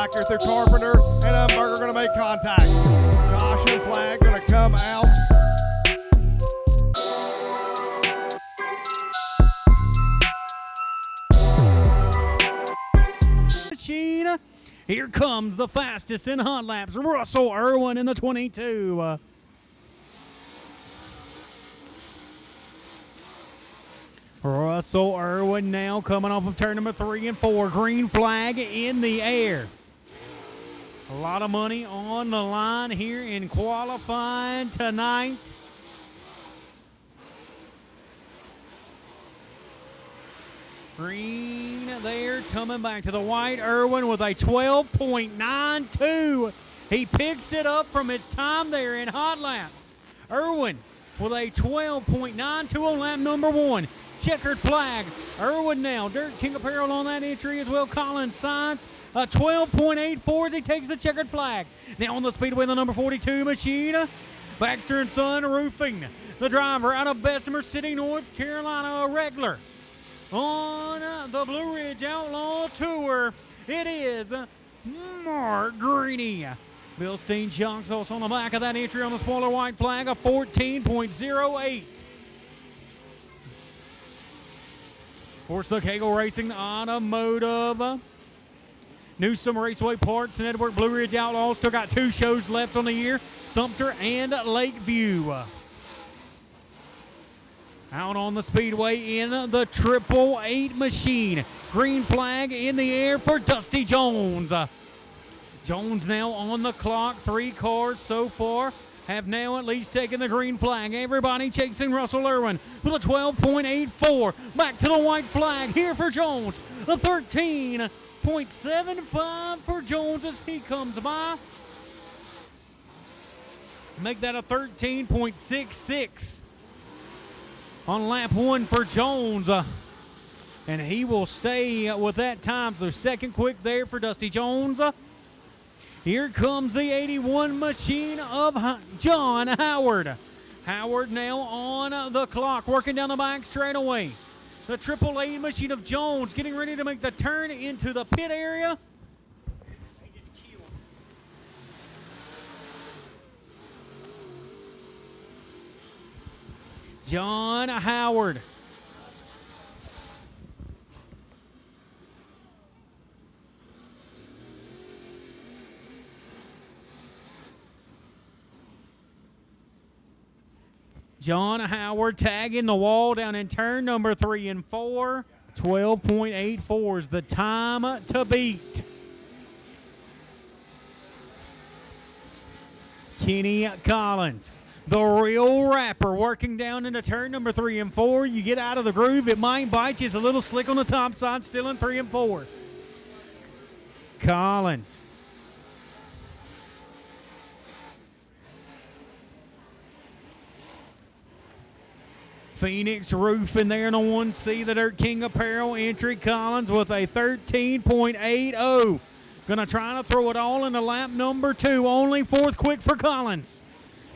back here through Carpenter, and Umberger going to make contact. Caution flag going to come out. Machine. Here comes the fastest in hot laps, Russell Irwin in the 22. Russell Irwin now coming off of turn number 3 and 4. Green flag in the air. A lot of money on the line here in qualifying tonight. Green there coming back to the white. Irwin with a 12.92. He picks it up from his time there in hot laps. Irwin with a 12.92 on lap number 1. Checkered flag. Irwin now. Dirt King Apparel on that entry as well. Colin Science. A 12.84 as he takes the checkered flag. Now on the speedway, the number 42 machine. Baxter & Son Roofing. The driver out of Bessemer City, North Carolina, a regular. On the Blue Ridge Outlaw Tour, it is Mark Greeny. Bill Steen Shocks also on the back of that entry on the spoiler white flag, a 14.08. Of course, the Toccoa Racing Automotive. Newsom Raceway Parts Network Blue Ridge Outlaws still got 2 shows left on the year, Sumter and Lakeview. Out on the speedway in the 888 machine. Green flag in the air for Dusty Jones. Jones now on the clock. 3 cars so far have now at least taken the green flag. Everybody chasing Russell Irwin with a 12.84. Back to the white flag here for Jones. A 13.75 for Jones as he comes by. Make that a 13.66 on lap 1 for Jones. And he will stay with that time. So second quick there for Dusty Jones. Here comes the 81 machine of John Howard. Howard now on the clock, working down the back straightaway. The 888 machine of Jones getting ready to make the turn into the pit area. John Howard. John Howard tagging the wall down in turn number 3 and 4. 12.84 is the time to beat. Kenny Collins, the real rapper, working down into turn number 3 and 4. You get out of the groove, it might bite you. It's a little slick on the top side, still in 3 and 4. Collins. Phoenix Roofing there in the 1C, the Dirt King Apparel entry. Collins with a 13.80. Gonna try to throw it all into lap number 2. Only 4th quick for Collins.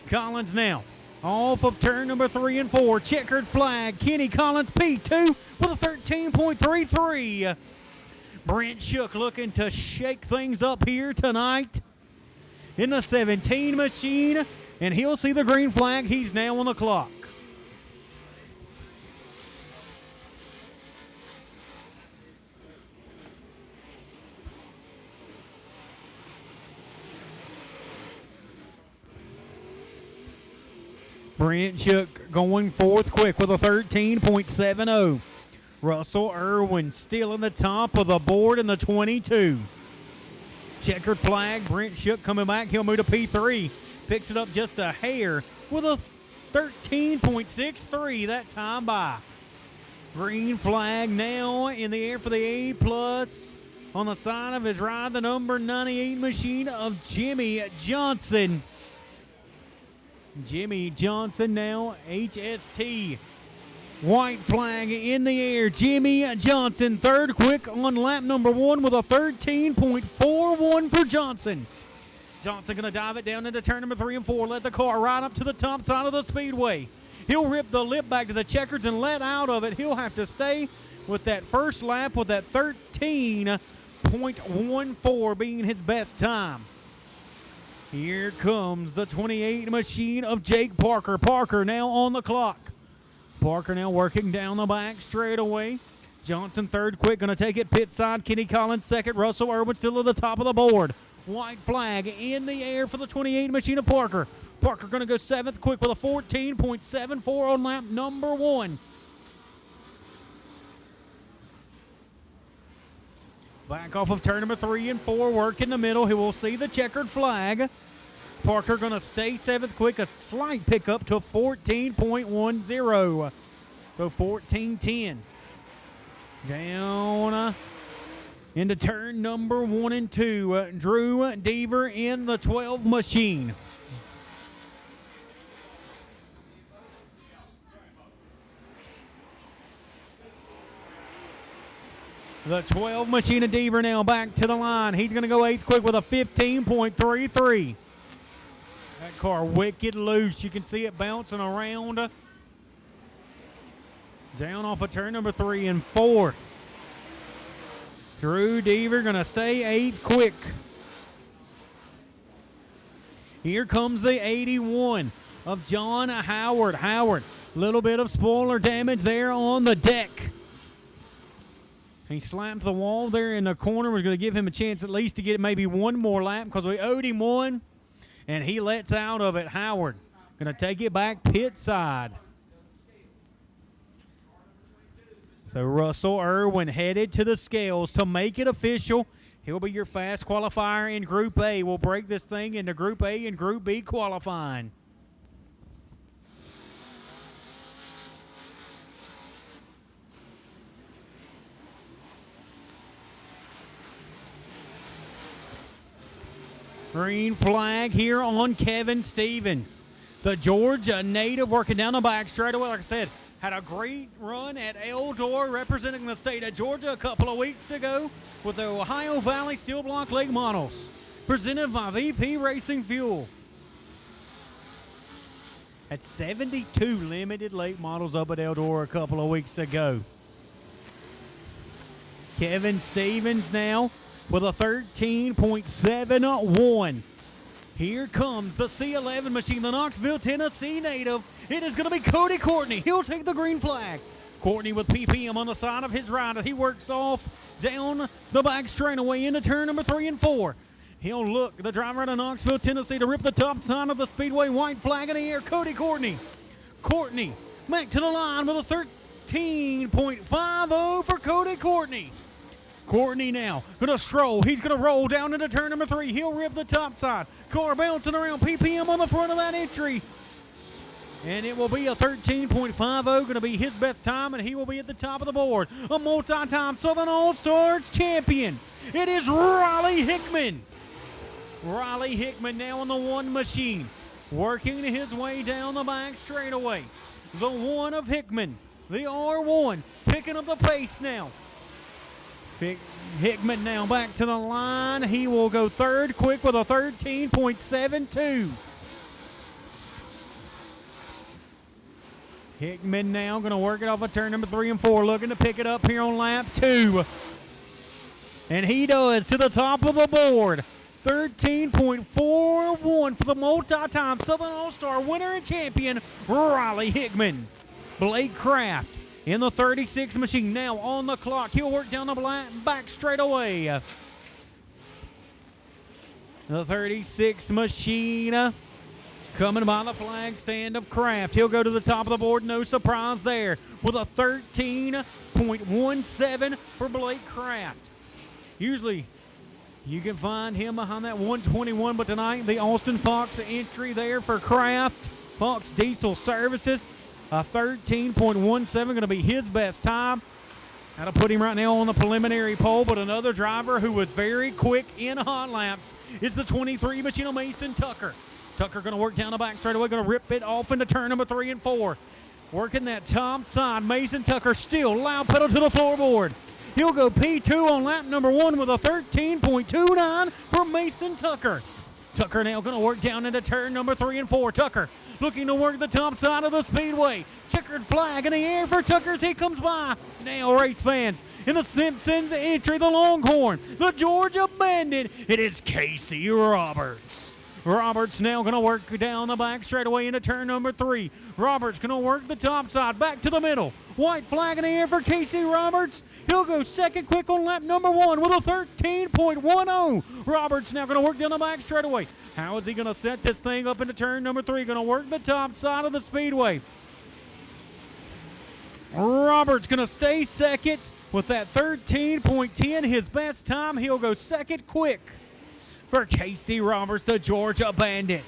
Collins now off of turn number 3 and 4. Checkered flag. Kenny Collins P2 with a 13.33. Brent Shook looking to shake things up here tonight in the 17 machine, and he'll see the green flag. He's now on the clock. Brent Shook going 4th quick with a 13.70. Russell Irwin still in the top of the board in the 22. Checkered flag. Brent Shook coming back. He'll move to P3. Picks it up just a hair with a 13.63 that time by. Green flag now in the air for the A+. On the side of his ride, the number 98 machine of Jimmy Johnson. Jimmy Johnson now, HST. White flag in the air. Jimmy Johnson, 3rd quick on lap number 1 with a 13.41 for Johnson. Johnson going to dive it down into turn number 3 and 4. Let the car right up to the top side of the speedway. He'll rip the lip back to the checkers and let out of it. He'll have to stay with that first lap with that 13.41 28.14 being his best time. Here comes the 28 machine of Jake Parker. Parker now on the clock. Parker now working down the back straightaway. Johnson third quick, going to take it pit side. Kenny Collins second. Russell Irwin still at the top of the board. White flag in the air for the 28 machine of Parker. Parker going to go seventh quick with a 14.74 on lap number 1. Back off of turn number 3 and 4, work in the middle. He will see the checkered flag. Parker going to stay seventh quick, a slight pickup to 14.10. So 14.10. Down into turn number 1 and 2. Drew Deaver in the 12 machine. The 12 machine of Deaver now back to the line. He's going to go 8th quick with a 15.33. That car wicked loose. You can see it bouncing around. Down off of turn number 3 and 4. Drew Deaver going to stay 8th quick. Here comes the 81 of John Howard. Howard, little bit of spoiler damage there on the deck. He slapped the wall there in the corner. Was going to give him a chance at least to get maybe one more lap because we owed him one, and he lets out of it. Howard going to take it back pit side. So Russell Irwin headed to the scales to make it official. He'll be your fast qualifier in Group A. We'll break this thing into Group A and Group B qualifying. Green flag here on Kevin Stevens. The Georgia native working down the back straight away. Like I said, had a great run at Eldor representing the state of Georgia a couple of weeks ago with the Ohio Valley Steel Block Lake Models. Presented by VP Racing Fuel. Had 72 limited late models up at Eldor a couple of weeks ago. Kevin Stevens now with a 13.71. Here comes the C11 machine, the Knoxville, Tennessee native. It is going to be Cody Courtney. He'll take the green flag. Courtney with PPM on the side of his rider. He works off down the back straightaway into turn number 3 and 4. He'll look, the driver out of Knoxville, Tennessee, to rip the top side of the speedway. White flag in the air. Cody Courtney. Courtney back to the line with a 13.50 for Cody Courtney. Courtney now going to stroll. He's going to roll down into turn number 3. He'll rip the top side. Car bouncing around. PPM on the front of that entry. And it will be a 13.50. Going to be his best time, and he will be at the top of the board. A multi-time Southern All-Stars champion. It is Riley Hickman. Riley Hickman now on the 1 machine. Working his way down the back straightaway. The 1 of Hickman. The R1 picking up the pace now. Hickman now back to the line. He will go 3rd quick with a 13.72. Hickman now going to work it off of turn number 3 and 4. Looking to pick it up here on lap 2. And he does to the top of the board. 13.41 for the multi-time Southern All-Star winner and champion, Riley Hickman. Blake Kraft in the 36 machine now on the clock. He'll work down the back straight away. The 36 machine coming by the flag stand of Kraft. He'll go to the top of the board. No surprise there with a 13.17 for Blake Kraft. Usually you can find him behind that 121, but tonight the Austin Fox entry there for Kraft. Fox Diesel Services. A 13.17 going to be his best time. That'll put him right now on the preliminary pole, but another driver who was very quick in hot laps is the 23 machine of Mason Tucker. Tucker going to work down the back straightaway, going to rip it off into turn number 3 and 4. Working that top side. Mason Tucker still loud pedal to the floorboard. He'll go P2 on lap number 1 with a 13.29 for Mason Tucker. Tucker now going to work down into turn number 3 and 4. Tucker looking to work the top side of the speedway. Checkered flag in the air for Tucker as he comes by. Now, race fans, in the Simpsons entry, the Longhorn, the Georgia Bandit, it is Casey Roberts. Roberts now going to work down the back straightaway into turn number 3. Roberts going to work the top side, back to the middle. White flag in the air for Casey Roberts. He'll go second quick on lap number 1 with a 13.10. Roberts now going to work down the back straightaway. How is he going to set this thing up into turn number 3? Going to work the top side of the speedway. Roberts going to stay second with that 13.10. His best time. He'll go second quick for Casey Roberts, the Georgia Bandit.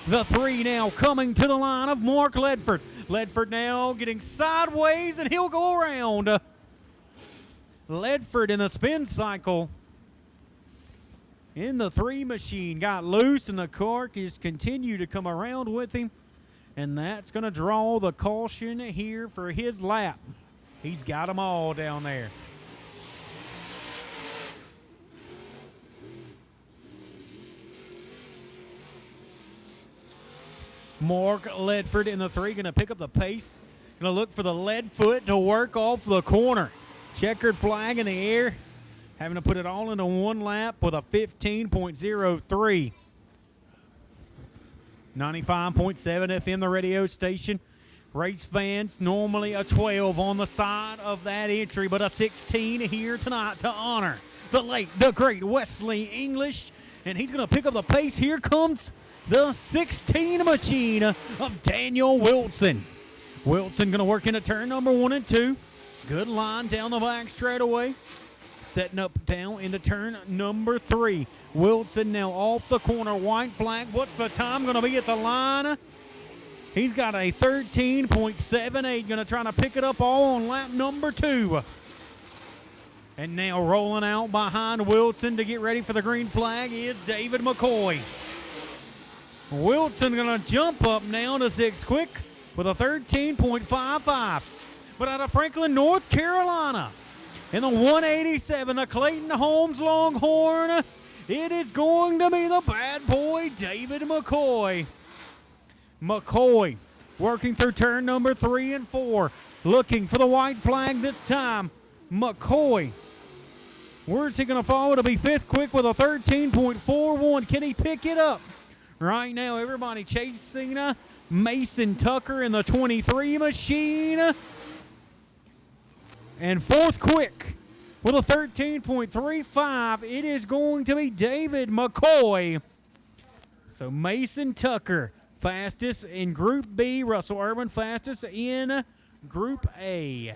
The 3 now coming to the line of Mark Ledford. Ledford now getting sideways, and he'll go around. Ledford in the spin cycle in the 3 machine got loose, and the car just continued to come around with him, and that's going to draw the caution here for his lap. He's got them all down there. Mark Ledford in the 3 going to pick up the pace. Going to look for the lead foot to work off the corner. Checkered flag in the air. Having to put it all into one lap with a 15.03. 95.7 FM, the radio station. Race fans, normally a 12 on the side of that entry, but a 16 here tonight to honor the late, the great Wesley English. And he's going to pick up the pace. Here comes the 16 machine of Daniel Wilson. Wilson going to work into turn number 1 and 2. Good line down the back straightaway. Setting up down into turn number 3. Wilson now off the corner. White flag. What's the time going to be at the line? He's got a 13.78. Going to try to pick it up all on lap number 2. And now rolling out behind Wilson to get ready for the green flag is David McCoy. Wilson going to jump up now to 6th quick with a 13.55. But out of Franklin, North Carolina, in the 187, the Clayton Holmes Longhorn, it is going to be the bad boy, David McCoy. McCoy working through turn number 3 and 4, looking for the white flag this time. McCoy, where's he going to follow to be 5th quick with a 13.41? Can he pick it up? Right now, everybody chasing Mason Tucker in the 23 machine. And 4th quick with a 13.35, it is going to be David McCoy. So Mason Tucker, fastest in Group B. Russell Irwin, fastest in Group A.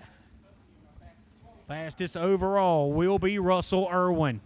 Fastest overall will be Russell Irwin.